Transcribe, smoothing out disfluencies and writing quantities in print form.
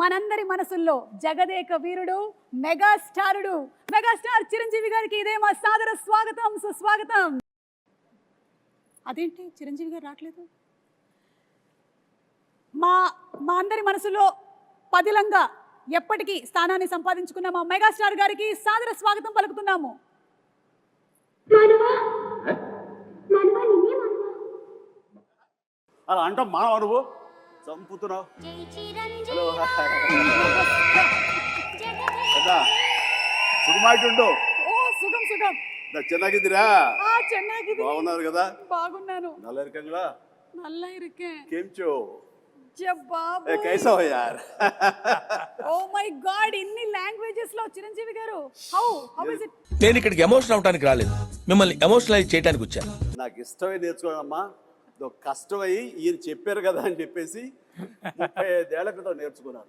మనందరి మనసుల్లో జగదేక వీరుడు మెగాస్టార్ చిరంజీవి గారికి ఇదే మా సాదర స్వాగతం సుస్వాగతం. అదేంటి చిరంజీవి గారు రావట్లేదు? మా అందరి మనసులో పదిలంగా ఎప్పటికీ స్థానాన్ని సంపాదించుకున్న మా మెగాస్టార్ గారికి సాదర స్వాగతం పలుకుతున్నాము. అలా అంటాం మానవ నువ్వు చంపుతున్నావు. హలో సుఖమాయిట్టుండు. ఓ సుఖం సుఖం. ಚೆನ್ನಾಗಿದ್ದೀರಾ? ಚೆನ್ನಾಗಿದ್ದೀನಿ. బాగున్నారు కదా? బాగున్నాను. నల్ల ఇరుకంగా నల్ల ఇరుకే కేంచో జబాబు ఏ కైసా హో యార్? ఓ మై గాడ్, ఇన్ని లాంగ్వేజెస్ లో చిరంజీవి గారు హౌ ఇస్ ఇట్? నేను ఇక్కడికి ఎమోషన్ అవడానికి రాలేదు, మిమ్మల్ని ఎమోషనలైజ్ చేయడానికి వచ్చాను. నాకు ఇష్టమై నేర్చుకోవాలమ్మా, కష్టమై ఈయన చెప్పారు కదా అని చెప్పేసి 35 ఏళ్ల క్రితం నేర్చుకున్నాను.